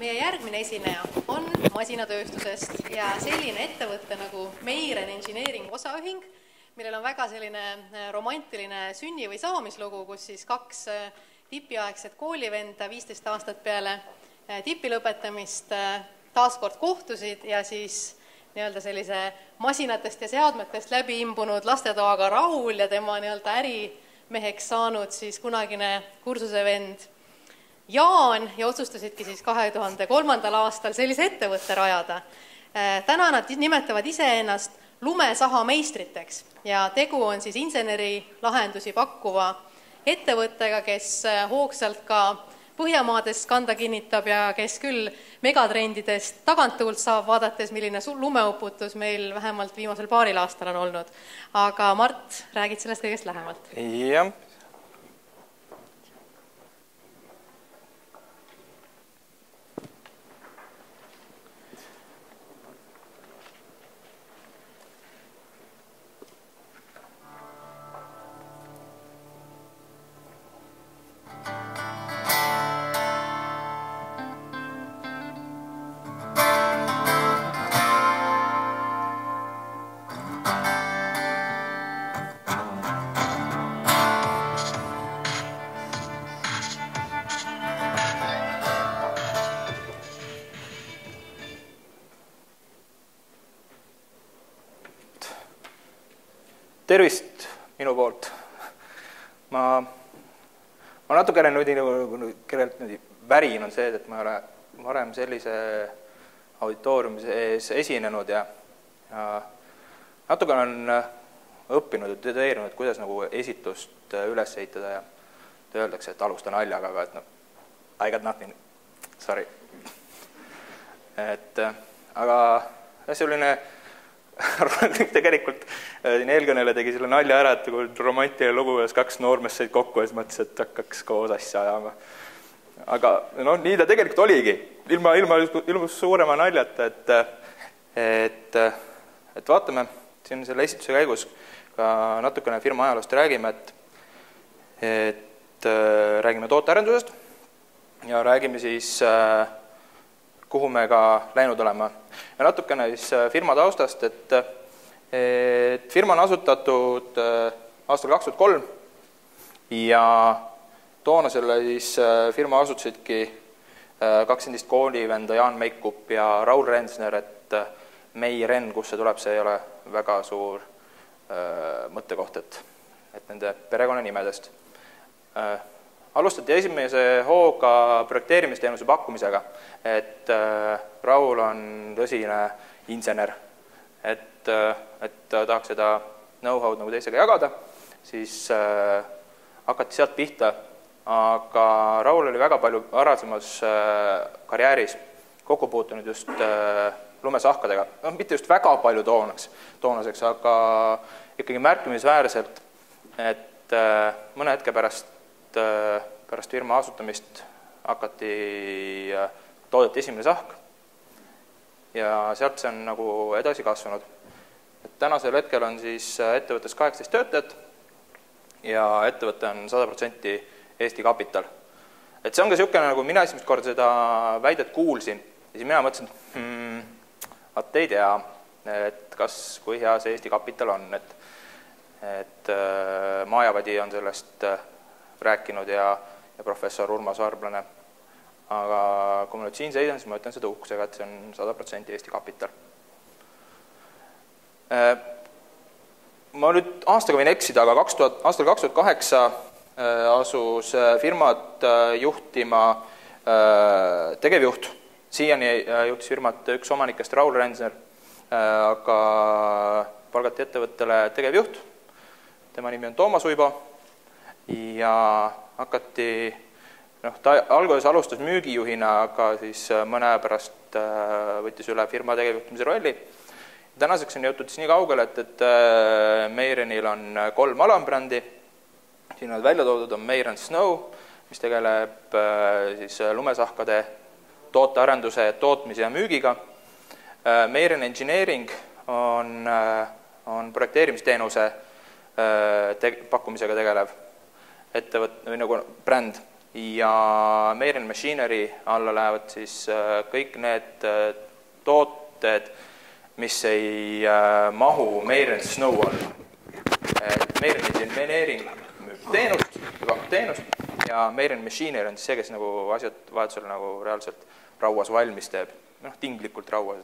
Meie järgmine esineja on masinatööstusest ja selline ettevõte nagu Meiren Engineering osaühing, millel on väga selline romantiline sünni- või saamislugu, kus siis kaks tipiaegset koolivenda 15 aastat peale tipi lõpetamist taaskord kohtusid ja siis nii-öelda sellise masinatest ja seadmetest läbi imbunud lastetoaga Raul ja tema nii-öelda ärimeheks saanud siis kunagine kursusevend Jaan ja otsustasidki siis 2003. aastal sellise ettevõtte rajada. Täna nad nimetavad iseennast lumesaha meistriteks ja tegu on siis insenerilahendusi pakkuva ettevõttega, kes hoogsalt ka Põhjamaades kanda kinnitab ja kes küll megatrendidest taganttuult saab, vaadates, milline lumeuputus meil vähemalt viimasel paaril aastal on olnud. Aga Mart, räägid sellest kõigest lähemalt? Jah. Tervist minu poolt. Ma natukene nüüd värin on see, et ma olen varem sellise auditooriumis ees esinenud ja natukene on õppinud ja tööteerinud, kuidas nagu esitlust üles ehitada ja öeldakse, et alusta naljaga, aga et no, I got nothing, sorry. Aga selline tegelikult siin eelkõnele tegi selle nalja ära, et kui romantiline lugu, kuidas kaks noormest said kokku ja siis mõtlesin, et hakkaks koos asja ajama. Aga no, nii ta tegelikult oligi, ilma suurema naljata, et vaatame siin selle esituse käigus ka natukene firma ajaloost räägime, et räägime tootearendusest ja räägime siis kuhu me ka läinud olema. Ja natukene siis firma taustast, et firma on asutatud aastal 2003 ja toona selle siis firma asutasidki kaks endist koolivenda Jaan Meikup ja Raul Rensner, et Meiren, kus see tuleb, see ei ole väga suur mõttekoht, et nende perekonnanimedest. Alustati esimese hooga projekteerimisteenuse pakkumisega, et Raul on tõsine insener, et tahaks seda know-how'd nagu teisega jagada, siis hakati sealt pihta, aga Raul oli väga palju varasemas karjääris kokku puutunud just lumesahkadega, no mitte just väga palju toonaseks, aga ikkagi märkimisväärselt, et mõne hetke pärast firma asutamist toodeti esimene sahk ja sealt see on nagu edasi kasvanud. Et tänasel hetkel on siis ettevõttes 18 töötajat ja ettevõte on 100% Eesti kapital. Et see on ka niisugune, nagu mina esimest korda seda väidet kuulsin ja siis mina mõtlesin, et ei tea, et kui hea see Eesti kapital on, et Maajavadi on sellest rääkinud ja professor Urmas Varblane. Aga kui ma nüüd siin seisan, siis ma ütlen seda uhkusega, et see on 100% Eesti kapital. Ma nüüd aastaga võin eksida, aga aastal 2008 asus firmat juhtima tegevjuht. Siiani juhtis firmat üks omanikest Raul Rensner, aga palgati ettevõttele tegevjuht. Tema nimi on Toomas Uibo. Ja hakati, ta alguses alustas müügijuhina, aga siis mõne pärast võttis üle firma tegevjuhtimise rolli. Tänaseks on jõutud nii kaugele, et Meirenil on 3 alambrändi. Siin on välja toodud on Meiren Snow, mis tegeleb siis lumesahkade tootearenduse, tootmise ja müügiga. Meiren Engineering on projekteerimisteenuse pakkumisega tegelev ettevõtte või nagu bränd ja Meiren Machinery alla lähevad siis kõik need tooted, mis ei mahu Meiren Snow alla. Meiren Engineering müüb teenust ja Meiren Machinery on siis see, kes nagu asjad vahetusel nagu reaalselt rauas valmis teeb, tinglikult rauas.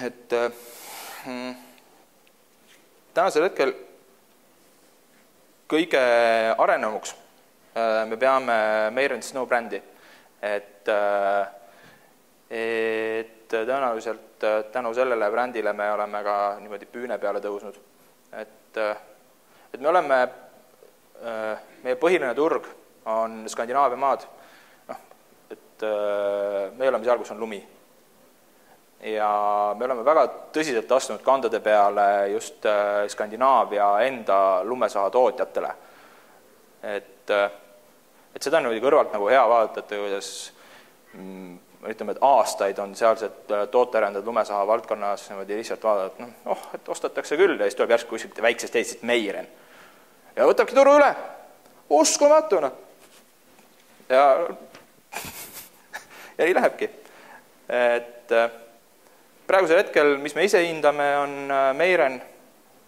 Et tänasel hetkel kõige arenemuks me peame Meiren Snow brändi, et tõenäoliselt tänu sellele brändile me oleme ka niimoodi püüne peale tõusnud. Et me oleme, meie põhiline turg on Skandinaavia maad, et me oleme seal, kus on lumi. Ja me oleme väga tõsiselt astunud kandade peale just Skandinaavia enda lumesaha tootjatele. Et seda on kõrvalt nagu hea vaadata, kuidas ütleme, et aastaid on sealsed tootearendajad lumesaha valdkonnas lihtsalt vaadata, et ostetakse küll ja siis tuleb järsku kuskilt väiksest Eestist Meiren. Ja võtabki turu üle, uskumatuna. Ja nii lähebki. Et praegusel hetkel, mis me ise hindame, on Meiren,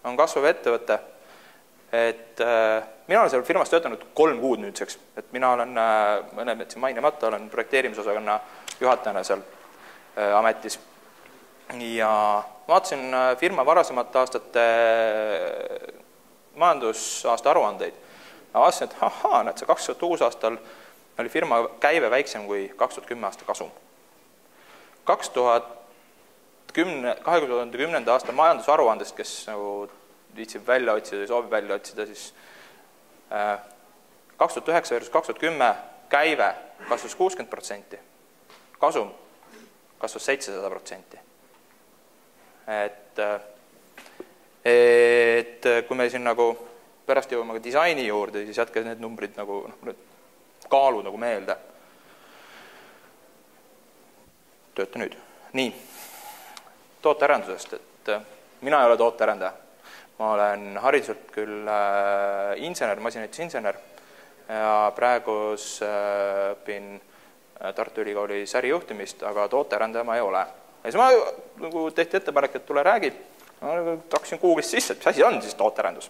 on kasvav ettevõte. Et mina olen seal firmas töötanud 3 kuud nüüdseks, et mina olen mõne mainimata, olen projekteerimisosakonna juhatajana seal ametis. Ja vaatasin firma varasemate aastate majandusaasta aruandeid. Ma vaatasin, et näed, see 2006 aastal oli firma käive väiksem kui 2010 aasta kasum. 2010. aasta majandusaruandest, kes nagu viitsib välja otsida või soovib välja otsida, siis 2009 versus 2010 käive kasvas 60%, kasum kasvas 700%. Et kui me siin nagu pärast jõuame disaini juurde, siis jätke need numbrid nagu kaalu nagu meelde. Tööta nüüd. Nii, tootearendusest, et mina ei ole tootearendaja. Ma olen hariduselt küll insener, masinaehitusinsener ja praegus õpin Tartu Ülikooli särijuhtimist, aga tootearendaja ma ei ole. Ja siis ma nagu tehti ettepanek, et tule räägi. Ma taksin Google'ist sisse, et mis asi on siis tootearendus.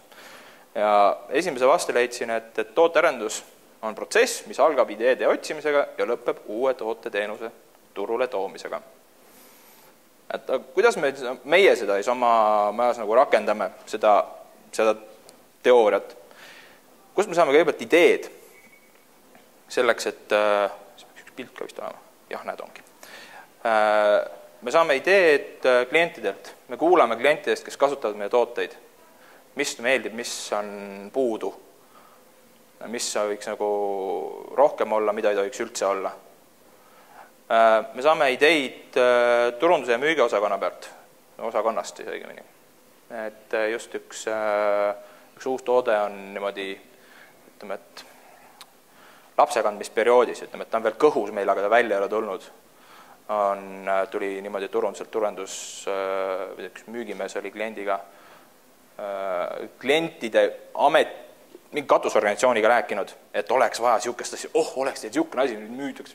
Ja esimese vastu leidsin, et tootearendus on protsess, mis algab ideede otsimisega ja lõpeb uue tooteteenuse turule toomisega. Et kuidas meie seda siis oma majas nagu rakendame, seda teooriat? Kust me saame kõigepealt ideed selleks, et üks pilt ka vist olema? Jah, näed ongi. Me saame ideed klientidelt. Me kuulame klientidest, kes kasutavad meie tooteid. Mis meeldib, mis on puudu, mis võiks nagu rohkem olla, mida ei tohiks üldse olla. Me saame ideid turunduse ja müügiosakonna pealt, osakonnast õigemini. Et just üks uus toode on niimoodi, ütleme, et lapsekandmisperioodis, ütleme, et ta on veel kõhus meil, aga ta välja ei ole tulnud. Tuli niimoodi turundus, üks müügimees oli kliendiga, klientide mingi katusorganisatsiooniga rääkinud, et oleks vaja siukest asja, oleks teil siukene asi, nüüd müüdaks.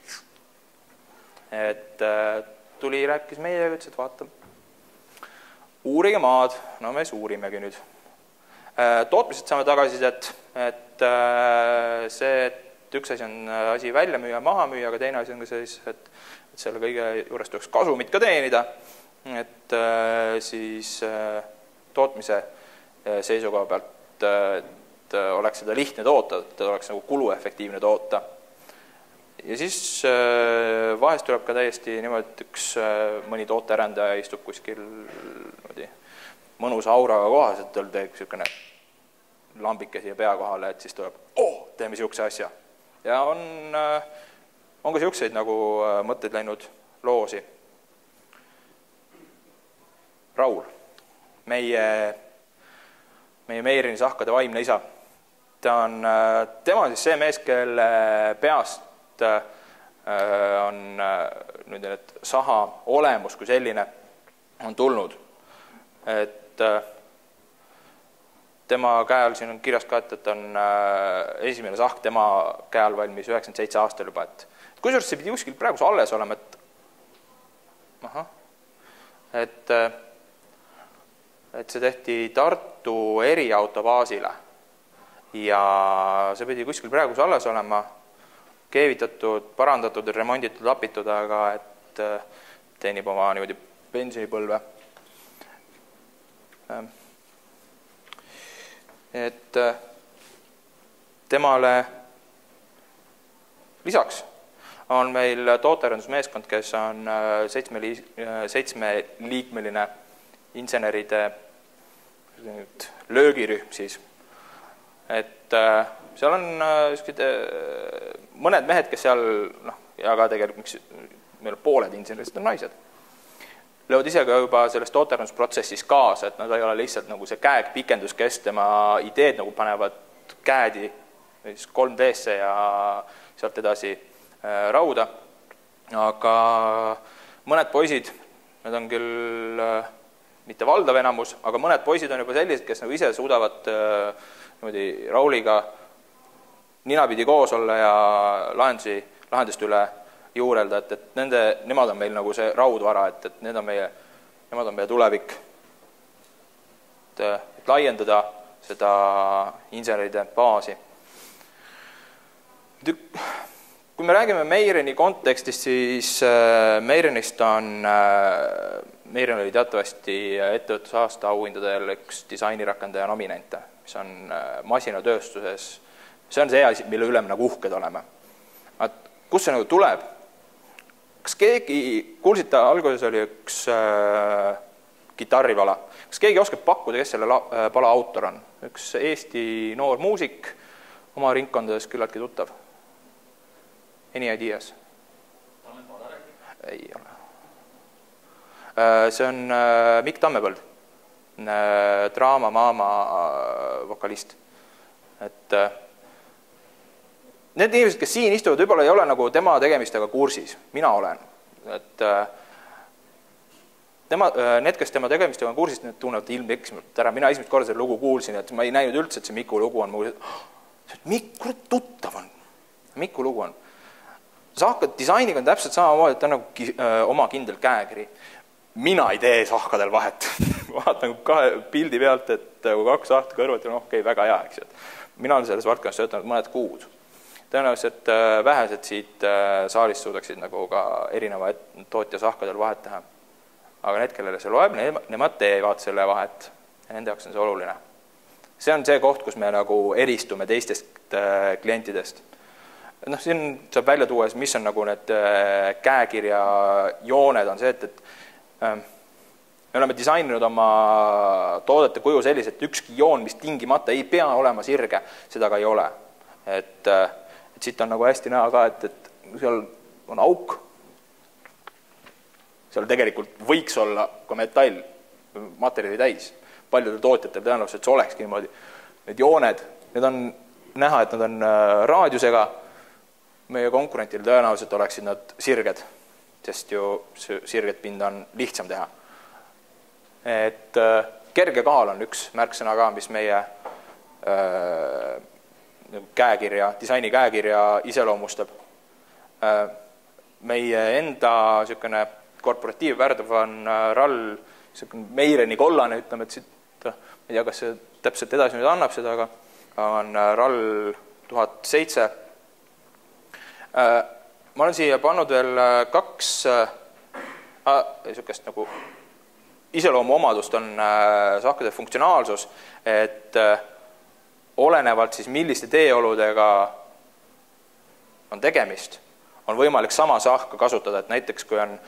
Et tuli, rääkis meiega, ütles, et vaata, uurige maad, no me uurimegi nüüd. Tootmised saame tagasisidet, et see, et üks asi on asi välja müüa, maha müüa, aga teine asi on ka siis, et selle kõige juures tuleks kasumit ka teenida, et siis tootmise seisukoha pealt, et oleks seda lihtne toota, et oleks nagu kuluefektiivne toota. Ja siis vahest tuleb ka täiesti niimoodi, et mõni tootearendaja istub kuskil mõnusa auraga kohas, et tal teeb niisugune lambike siia pea kohale, et siis tuleb, teeme niisuguse asja. Ja on ka niisuguseid nagu mõtteid läinud loosi. Raul, meie Meireni sahkade vaimne isa. Tema on siis see mees, kelle peast on nüüd need saha olemus kui selline on tulnud. Et tema käe all siin on kirjas ka, et on esimene sahk tema käe all valmis 97 aastal juba, et kusjuures see pidi kuskil praegu alles olema, et see tehti Tartu eriautobaasile ja see pidi kuskil praegu alles olema, keevitatud, parandatud, remonditud, lapitud, aga et teenib oma niimoodi pensionipõlve. Et temale lisaks on meil tootearendusmeeskond, kes on 7-liikmeline inseneride löögirühm siis. Et seal on mõned mehed, kes seal, ja ka tegelikult meil pooled insenerid on naised, löövad ise ka juba selles tootearendusprotsessis kaasa, et nad ei ole lihtsalt nagu see käegpikendus, kes tema ideed nagu panevad käedi 3D-sse ja sealt edasi rauda. Aga mõned poisid, need on küll mitte valdav enamus, aga mõned poisid on juba sellised, kes nagu ise suudavad niimoodi Rauliga ninapidi koos olla ja lahenduste üle juurelda, et nemad on meil nagu see raudvara, et nemad on meie tulevik. Et laiendada seda inseneride baasi. Kui me räägime Meireni kontekstist, siis Meiren oli teatavasti ettevõtlusaasta auhindadel üks disainirakendaja nominente, mis on masinatööstuses. See on see asi, mille üle me nagu uhked oleme. Kus see nagu tuleb? Kas keegi, kuulsite, alguses oli üks kitarripala. Kas keegi oskab pakkuda, kes selle pala autor on? Üks Eesti noor muusik, oma ringkondades küllaltki tuttav. Any ideas? Ei ole. See on Mikk Tammepõld, Draama Maama vokalist. Et need inimesed, kes siin istuvad, võib-olla ei ole nagu tema tegemistega kursis. Mina olen. Et need, kes tema tegemistega on kursis, need tunnevad ilmeksimalt ära. Mina esimest korda selle lugu kuulsin, et ma ei näinud üldse, et see Miku lugu on muu. Mikk, tuttav on. Miku lugu on. Sahkad disainiga on täpselt samamoodi, et ta on nagu oma kindel käekiri. Mina ei tee sahkadel vahet. Vaatan kahe pildi pealt, et kui kaks sahtu kõrvalt on okei, väga hea, eks. Mina olen selles valdkonnas töötanud mõned kuud. Tõenäoliselt vähesed siit saalist suudaksid nagu ka erineva tootja sahkadel vahet teha. Aga need, kellele see loeb, nemad teevad selle vahet. Ja nende jaoks on see oluline. See on see koht, kus me nagu eristume teistest klientidest. Siin saab välja tuua, mis on nagu need käekirja jooned on see, et me oleme disaininud oma toodete kuju sellised, et ükski joon, mis tingimata ei pea olema sirge, seda ka ei ole. Et siit on nagu hästi näha ka, et seal on auk. Seal tegelikult võiks olla ka metall, materjali täis. Paljudel tootjatel tõenäoliselt see olekski niimoodi. Need jooned, need on näha, et nad on raadiusega. Meie konkurentil tõenäoliselt oleksid nad sirged, sest ju sirget pinda on lihtsam teha. Et kerge kaal on üks märksõna ka, mis meie disaini käekirja iseloomustab. Meie enda korporatiivvärdav on RAL, Meireni kollane, ütleme, et siit, ma ei tea, kas see täpselt edasi nüüd annab seda, aga on RAL 1007. Ma olen siia pannud veel kaks nagu iseloomu omadust on sahkade funktsionaalsus, et olenevalt siis milliste teeoludega on tegemist, on võimalik sama sahka kasutada, et näiteks kui on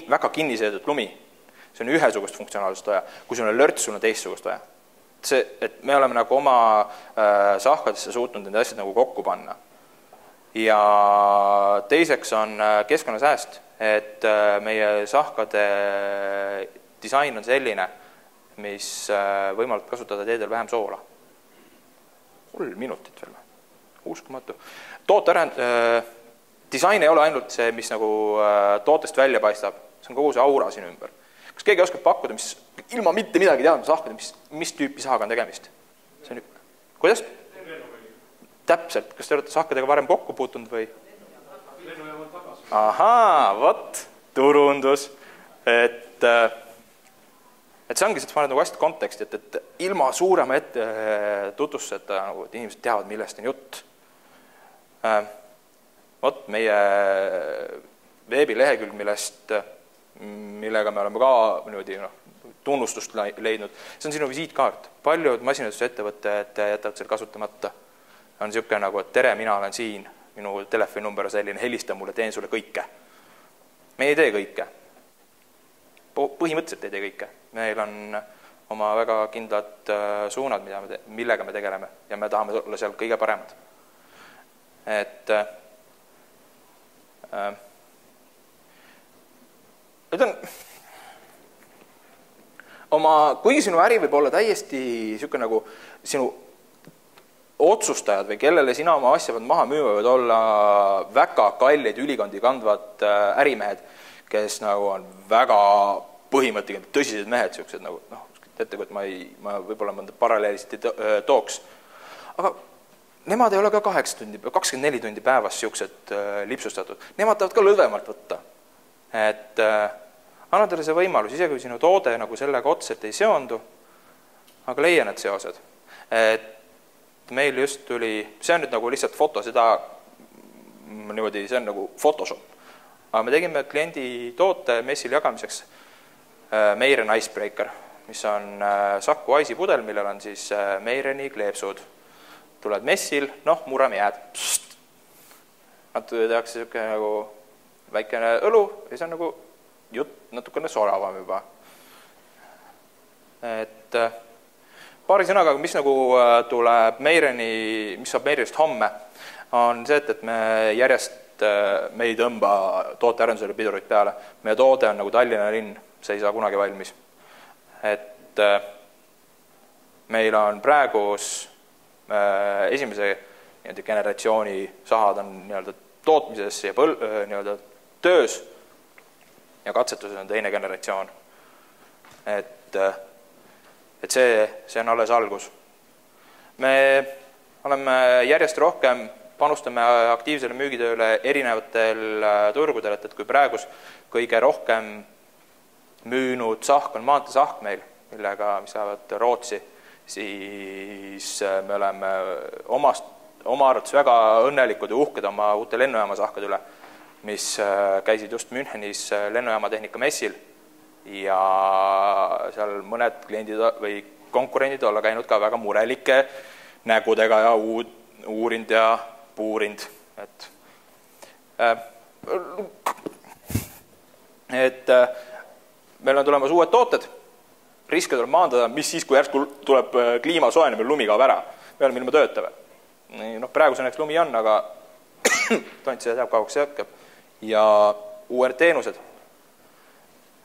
väga kinniseedud lumi, see on ühesugust funktsionaalsust vaja, kui sul on lörts, sul on teistsugust vaja. Et me oleme nagu oma sahkadesse suutnud need asjad nagu kokku panna. Ja teiseks on keskkonnasääst, et meie sahkade disain on selline, mis võimaldab kasutada teedel vähem soola. 3 minutit veel. Uskumatu. Disain ei ole ainult see, mis nagu tootest välja paistab. See on kogu see aura siin ümber. kas keegi oskab pakkuda, mis ilma mitte midagi teadma sahkida, mis tüüpi sahaga on tegemist? See on... Kuidas? Täpselt, kas te olete sahkadega varem kokku puutunud või? Ahaa, vot, turundus. Et see ongi, et ma olen nagu hästi konteksti, et ilma suurema ette tutvustada, nagu, et inimesed teavad, millest on jutt. Vot, meie veebilehekülg, millega me oleme ka niimoodi, tunnustust leidnud, see on sinu visiitkaart. Paljud masinatööstusettevõtted jätavad selle kasutamata. On niisugune nagu, et tere, mina olen siin, minu telefoninumber on selline, helista mulle, teen sulle kõike. Me ei tee kõike. Põhimõtteliselt ei tee kõike. Meil on oma väga kindlad suunad, millega me tegeleme ja me tahame olla seal kõige paremad. Et nüüd on kuigi sinu äri võib olla täiesti niisugune nagu sinu otsustajad või kellele sina oma asja pead maha müüma, võivad olla väga kallid ülikondi kandvad ärimehed, kes nagu on väga põhimõtteliselt tõsised mehed, siuksed nagu, ette, kui ma võib-olla mõnda paralleelist ei tooks. Aga nemad ei ole ka 24 tundi päevas siuksed lipsustatud. Nemad tahavad ka lõdvemalt võtta. Et anna teile see võimalus, isegi kui sinu toode nagu sellega otseselt ei seondu, aga leia need seosed. Et meil just tuli, see on nüüd nagu lihtsalt foto, see on nagu Photoshop. Aga me tegime kliendi toote messil jagamiseks Meiren Icebreaker, mis on Saku Ice'i pudel, millel on siis Meireni kleepsud. Tuled messil, murame jääd. Tehakse siuke nagu väikene õlu ja see on nagu jutt natukene soravam juba. Et paari sõnaga, mis nagu tuleb mis saab Meirenist homme, on see, et me ei tõmba tootearendusele pidurit peale. Meie toode on nagu Tallinna linn, see ei saa kunagi valmis. Et meil on praegus esimese generatsiooni sahad on tootmises ja töös ja katsetuses on teine generatsioon. Et see on alles algus. Me oleme järjest rohkem, panustame aktiivsele müügitööle erinevatel turgudel, et kui praegus kõige rohkem müünud sahk on maanteesahk meil, mis lähevad Rootsi, siis me oleme oma arvates väga õnnelikud ja uhked oma uute lennujaama sahkade üle, mis käisid just Münchenis lennujaamatehnika messil. Ja seal mõned kliendid või konkurendid olla käinud ka väga murelike nägudega ja uurind ja puurind. Et meil on tulemas uued tooted, riske tuleb maandada, mis siis, kui järsku tuleb kliima soojenemine, lumi kaob ära, me oleme ilma töötame. Praegu sõneks lumi on, aga tont see teab kauaks jätkab. Ja uued teenused.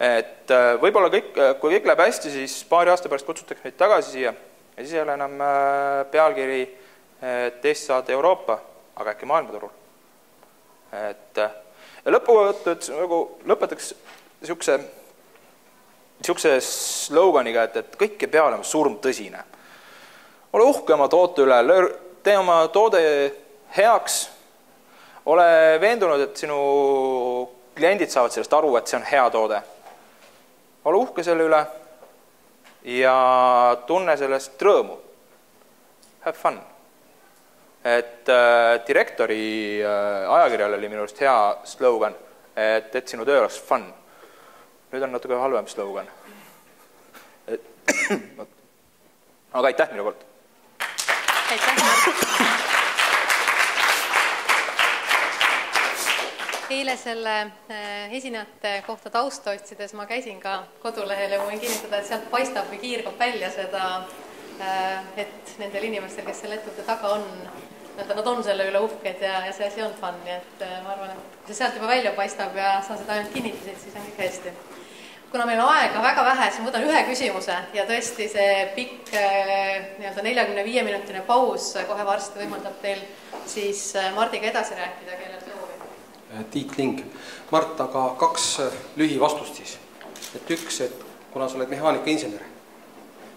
Et võib-olla kui kõik läheb hästi, siis paari aasta pärast kutsutakse meid tagasi siia ja siis ei ole enam pealkiri teist saada Euroopa, aga äkki maailmaturul. Ja lõpetaks niisuguse sloganiga, et kõik ei pea olema surmtõsine. Ole uhke oma toote üle, tee oma toode heaks, ole veendunud, et sinu kliendid saavad sellest aru, et see on hea toode. Ole uhke selle üle ja tunne sellest rõõmu. Have fun. Et direktori ajakirjal oli minu arust hea slogan, et sinu töö oleks fun. Nüüd on natuke halvem slogan. Aga aitäh minu poolt. Aitäh, Mart. Eile selle esinejate kohta tausta otsides ma käisin ka kodulehel ja võin kinnitada, et sealt paistab või kiirgab välja seda, et nendel inimestel, kes selle ettevõtte taga on, nad on selle üle uhked ja see asi on fun. Nii et ma arvan, et kui see sealt juba välja paistab ja sa seda ainult kinnitasid, siis on kõik hästi. Kuna meil on aega väga vähe, siis ma võtan ühe küsimuse ja tõesti see pikk 45-minutine paus kohe varsti võimaldab teil siis Mardiga edasi rääkida, kellel soovi. Tiit Ling. Mart, aga 2 lühivastust siis. et üks, et kuna sa oled mehaanikainsener,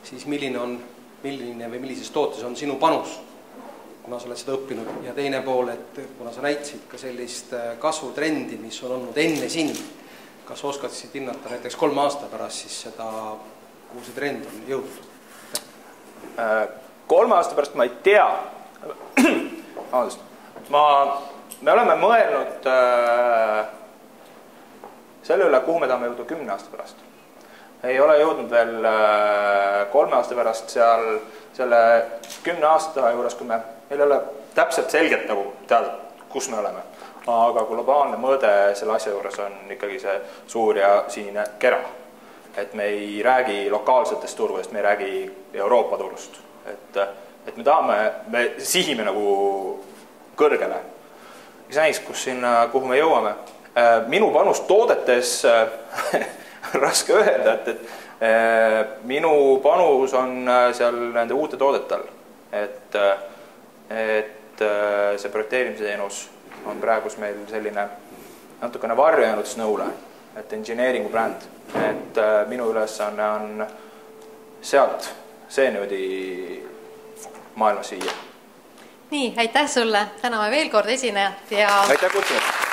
siis millises tootes on sinu panus, kuna sa oled seda õppinud, ja teine pool, et kuna sa näitasid ka sellist kasvutrendi, mis on olnud enne sind, kas oskaksid hinnata näiteks 3 aasta pärast siis seda, kuhu see trend on jõudnud? 3 aasta pärast ma ei tea. Me oleme mõelnud selle üle, kuhu me tahame jõuda 10 aasta pärast. Ei ole jõudnud veel 3 aasta pärast seal selle 10 aasta juures, kui meil ei ole täpselt selgelt nagu teada, kus me oleme. Aga globaalne mõõde selle asja juures on ikkagi see suur ja sinine kera. Et me ei räägi lokaalsetest turgudest, me ei räägi Euroopa turust. Et me sihime nagu kõrgele. Näis, kuhu me jõuame. Minu panus toodetes raske öelda, et minu panus on seal nende uute toodetel. Et see projekteerimise teenus on praegus meil selline natukene varju jäänud Snowle, et engineeringu bränd. Et minu ülesanne on sealt see niimoodi maailmas viia. Nii, aitäh sulle, täname veel kord esinejat ja... Aitäh kutsumast!